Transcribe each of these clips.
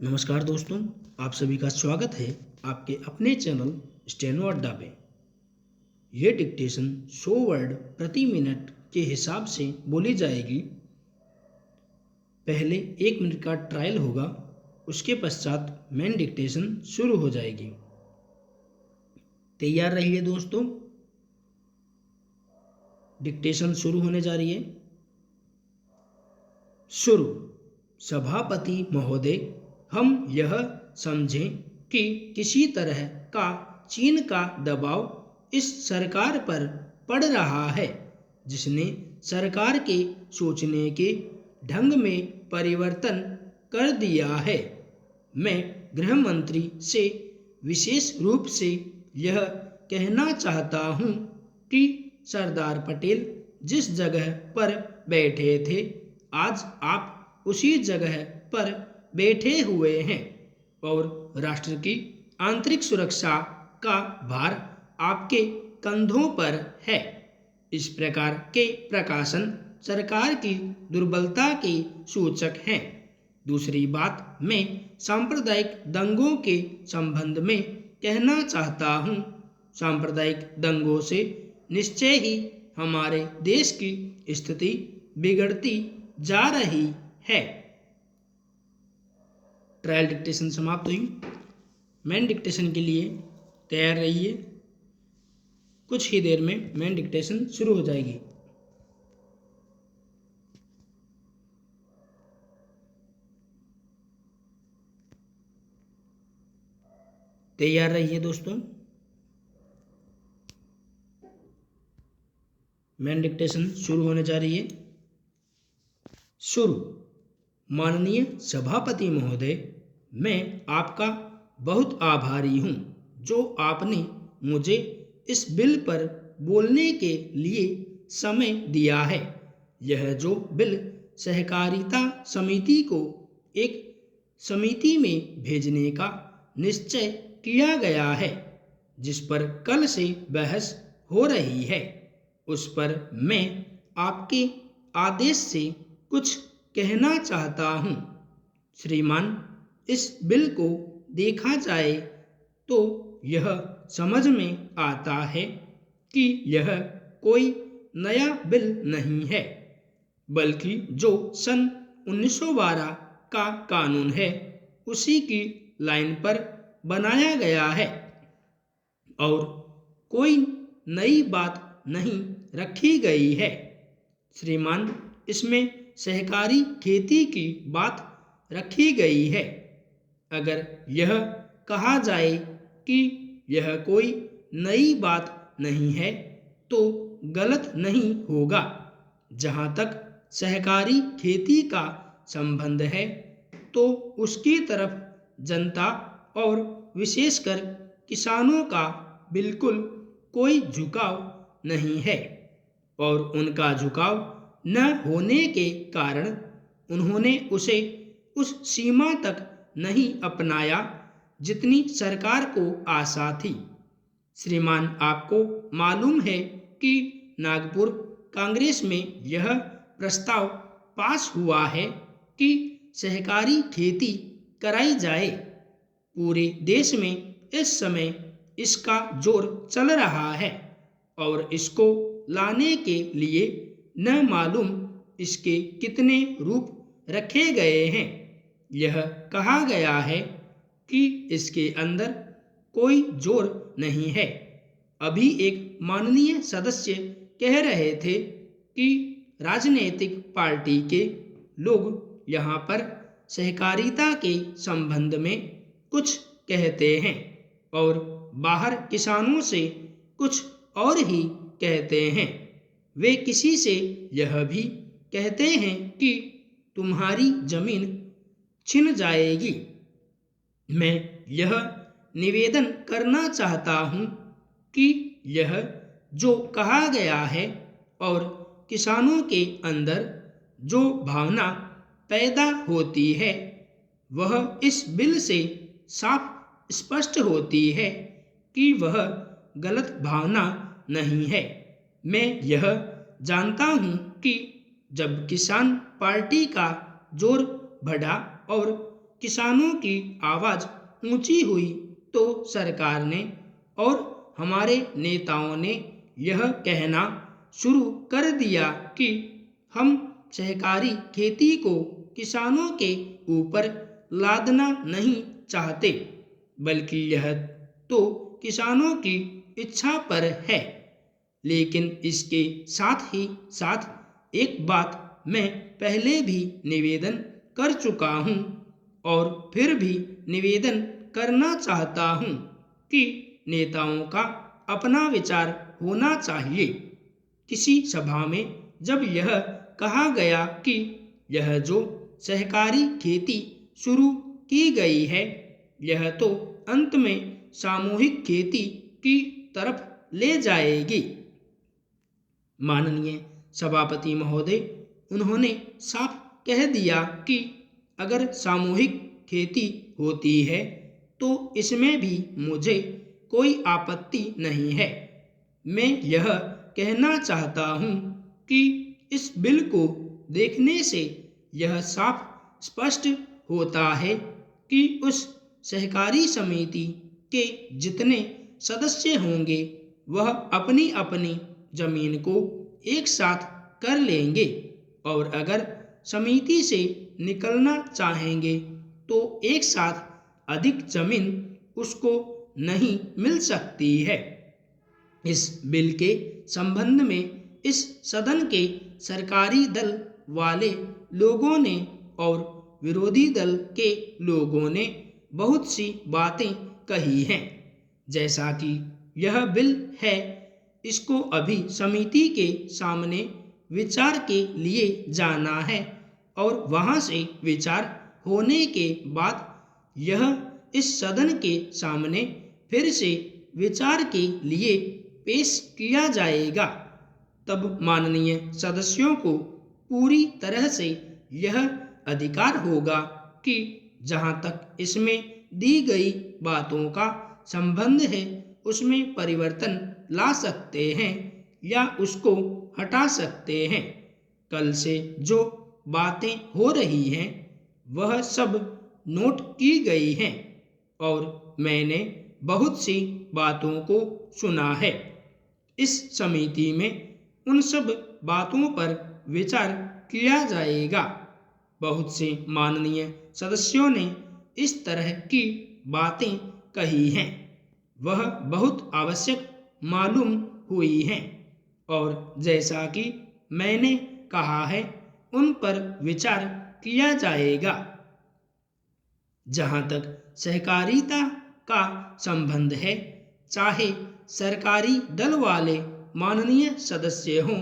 नमस्कार दोस्तों, आप सभी का स्वागत है आपके अपने चैनल स्टेनो अड्डा पे। ये डिक्टेशन 100 वर्ड प्रति मिनट के हिसाब से बोली जाएगी। पहले 1 मिनट का ट्रायल होगा, उसके पश्चात मेन डिक्टेशन शुरू हो जाएगी। तैयार रहिए दोस्तों, डिक्टेशन शुरू होने जा रही है। शुरू। सभापति महोदय, हम यह समझें कि किसी तरह का चीन का दबाव इस सरकार पर पड़ रहा है, जिसने सरकार के सोचने के ढंग में परिवर्तन कर दिया है। मैं गृह मंत्री से विशेष रूप से यह कहना चाहता हूँ कि सरदार पटेल जिस जगह पर बैठे थे, आज आप उसी जगह पर बैठे हुए हैं और राष्ट्र की आंतरिक सुरक्षा का भार आपके कंधों पर है। इस प्रकार के प्रकाशन सरकार की दुर्बलता के सूचक हैं। दूसरी बात, मैं सांप्रदायिक दंगों के संबंध में कहना चाहता हूँ। सांप्रदायिक दंगों से निश्चय ही हमारे देश की स्थिति बिगड़ती जा रही है। ट्रायल डिक्टेशन समाप्त हुई। मेन डिक्टेशन के लिए तैयार रहिए, कुछ ही देर में मेन डिक्टेशन शुरू हो जाएगी। तैयार रहिए दोस्तों, मेन डिक्टेशन शुरू होने जा रही है। शुरू। माननीय सभापति महोदय, मैं आपका बहुत आभारी हूँ जो आपने मुझे इस बिल पर बोलने के लिए समय दिया है। यह जो बिल सहकारिता समिति को एक समिति में भेजने का निश्चय किया गया है, जिस पर कल से बहस हो रही है, उस पर मैं आपके आदेश से कुछ कहना चाहता हूँ। श्रीमान, इस बिल को देखा जाए तो यह समझ में आता है कि यह कोई नया बिल नहीं है, बल्कि जो सन 1912 का कानून है उसी की लाइन पर बनाया गया है और कोई नई बात नहीं रखी गई है। श्रीमान, इसमें सहकारी खेती की बात रखी गई है। अगर यह कहा जाए कि यह कोई नई बात नहीं है तो गलत नहीं होगा। जहाँ तक सहकारी खेती का संबंध है तो उसकी तरफ जनता और विशेषकर किसानों का बिल्कुल कोई झुकाव नहीं है और उनका झुकाव न होने के कारण उन्होंने उसे उस सीमा तक नहीं अपनाया जितनी सरकार को आशा थी। श्रीमान, आपको मालूम है कि नागपुर कांग्रेस में यह प्रस्ताव पास हुआ है कि सहकारी खेती कराई जाए। पूरे देश में इस समय इसका जोर चल रहा है और इसको लाने के लिए न मालूम इसके कितने रूप रखे गए हैं। यह कहा गया है कि इसके अंदर कोई जोर नहीं है। अभी एक माननीय सदस्य कह रहे थे कि राजनीतिक पार्टी के लोग यहाँ पर सहकारिता के संबंध में कुछ कहते हैं और बाहर किसानों से कुछ और ही कहते हैं। वे किसी से यह भी कहते हैं कि तुम्हारी जमीन छिन जाएगी। मैं यह निवेदन करना चाहता हूँ कि यह जो कहा गया है और किसानों के अंदर जो भावना पैदा होती है वह इस बिल से साफ स्पष्ट होती है कि वह गलत भावना नहीं है। मैं यह जानता हूँ कि जब किसान पार्टी का जोर बढ़ा और किसानों की आवाज़ ऊंची हुई तो सरकार ने और हमारे नेताओं ने यह कहना शुरू कर दिया कि हम सहकारी खेती को किसानों के ऊपर लादना नहीं चाहते, बल्कि यह तो किसानों की इच्छा पर है। लेकिन इसके साथ ही साथ एक बात मैं पहले भी निवेदन कर चुका हूँ और फिर भी निवेदन करना चाहता हूँ कि नेताओं का अपना विचार होना चाहिए। किसी सभा में जब यह कहा गया कि यह जो सहकारी खेती शुरू की गई है, यह तो अंत में सामूहिक खेती की तरफ ले जाएगी। माननीय सभापति महोदय, उन्होंने साफ कह दिया कि अगर सामूहिक खेती होती है तो इसमें भी मुझे कोई आपत्ति नहीं है। मैं यह कहना चाहता हूँ कि इस बिल को देखने से यह साफ स्पष्ट होता है कि उस सहकारी समिति के जितने सदस्य होंगे वह अपनी अपनी जमीन को एक साथ कर लेंगे और अगर समिति से निकलना चाहेंगे तो एक साथ अधिक जमीन उसको नहीं मिल सकती है। इस बिल के संबंध में इस सदन के सरकारी दल वाले लोगों ने और विरोधी दल के लोगों ने बहुत सी बातें कही हैं। जैसा कि यह बिल है, इसको अभी समिति के सामने विचार के लिए जाना है और वहां से विचार होने के बाद यह इस सदन के सामने फिर से विचार के लिए पेश किया जाएगा। तब माननीय सदस्यों को पूरी तरह से यह अधिकार होगा कि जहां तक इसमें दी गई बातों का संबंध है उसमें परिवर्तन ला सकते हैं या उसको हटा सकते हैं। कल से जो बातें हो रही हैं वह सब नोट की गई हैं और मैंने बहुत सी बातों को सुना है। इस समिति में उन सब बातों पर विचार किया जाएगा। बहुत से माननीय सदस्यों ने इस तरह की बातें कही हैं, वह बहुत आवश्यक मालूम हुई हैं और जैसा कि मैंने कहा है उन पर विचार किया जाएगा। जहाँ तक सहकारिता का संबंध है, चाहे सरकारी दल वाले माननीय सदस्य हों,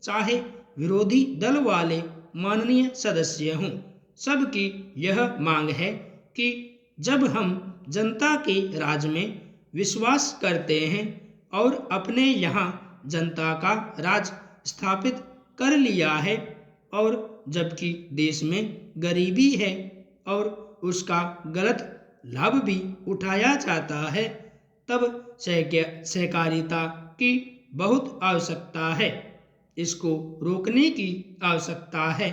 चाहे विरोधी दल वाले माननीय सदस्य हों, सबकी यह मांग है कि जब हम जनता के राज में विश्वास करते हैं और अपने यहाँ जनता का राज स्थापित कर लिया है और जबकि देश में गरीबी है और उसका गलत लाभ भी उठाया जाता है, तब सहकारिता की बहुत आवश्यकता है। इसको रोकने की आवश्यकता है।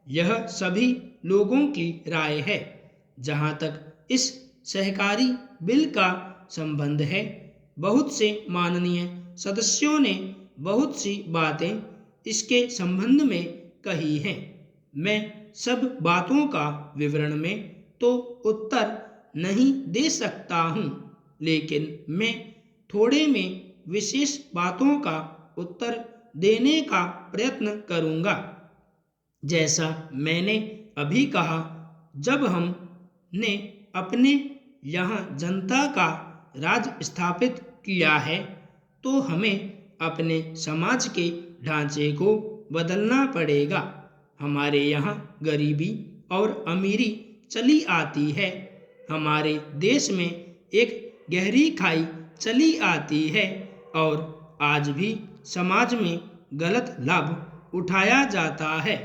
यह सभी लोगों की राय है। जहाँ तक इस सहकारी बिल का संबंध है, बहुत से माननीय सदस्यों ने बहुत सी बातें इसके संबंध में कही हैं। मैं सब बातों का विवरण में तो उत्तर नहीं दे सकता हूँ, लेकिन मैं थोड़े में विशेष बातों का उत्तर देने का प्रयत्न करूँगा। जैसा मैंने अभी कहा, जब हमने अपने यहाँ जनता का राज स्थापित किया है तो हमें अपने समाज के ढांचे को बदलना पड़ेगा। हमारे यहाँ गरीबी और अमीरी चली आती है। हमारे देश में एक गहरी खाई चली आती है और आज भी समाज में गलत लाभ उठाया जाता है।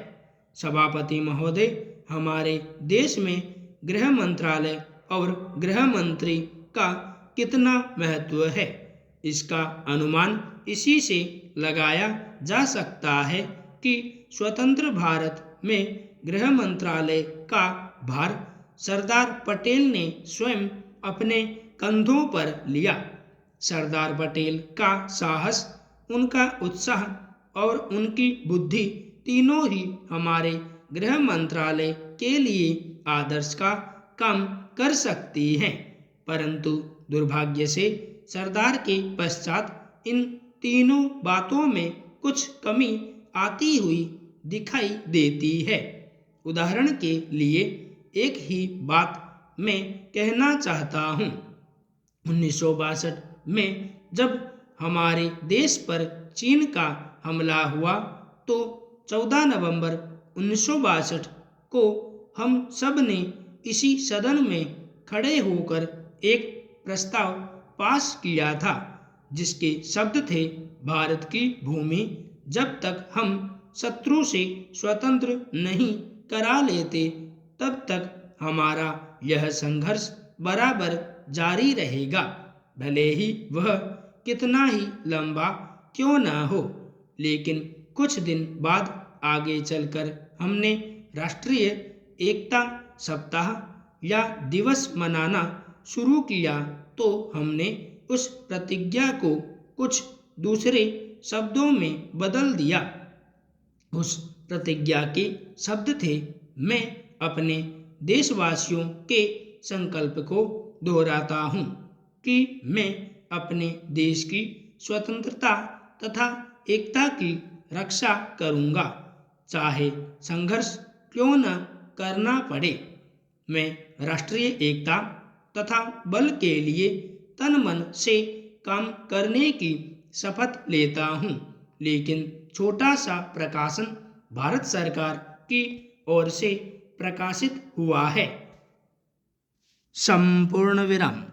सभापति महोदय, हमारे देश में गृह मंत्रालय और गृह मंत्री का कितना महत्व है, इसका अनुमान इसी से लगाया जा सकता है कि स्वतंत्र भारत में गृह मंत्रालय का भार सरदार पटेल ने स्वयं अपने कंधों पर लिया। सरदार पटेल का साहस, उनका उत्साह और उनकी बुद्धि तीनों ही हमारे गृह मंत्रालय के लिए आदर्श का काम कर सकती हैं। परंतु दुर्भाग्य से सरदार के पश्चात इन तीनों बातों में कुछ कमी आती हुई दिखाई देती है। उदाहरण के लिए एक ही बात मैं कहना चाहता हूँ। 1962 में जब हमारे देश पर चीन का हमला हुआ तो 14 नवंबर 1962 को हम सब ने इसी सदन में खड़े होकर एक प्रस्ताव पास किया था, जिसके शब्द थे, भारत की भूमि जब तक हम शत्रु से स्वतंत्र नहीं करा लेते तब तक हमारा यह संघर्ष बराबर जारी रहेगा, भले ही वह कितना ही लंबा क्यों ना हो। लेकिन कुछ दिन बाद आगे चलकर हमने राष्ट्रीय एकता सप्ताह या दिवस मनाना शुरू किया तो हमने उस प्रतिज्ञा को कुछ दूसरे शब्दों में बदल दिया। उस प्रतिज्ञा के शब्द थे, मैं अपने देशवासियों के संकल्प को दोहराता हूँ कि मैं अपने देश की स्वतंत्रता तथा एकता की रक्षा करूँगा, चाहे संघर्ष क्यों न करना पड़े। मैं राष्ट्रीय एकता तथा बल के लिए तन मन से काम करने की शपथ लेता हूँ। लेकिन छोटा सा प्रकाशन भारत सरकार की ओर से प्रकाशित हुआ है। संपूर्ण विराम।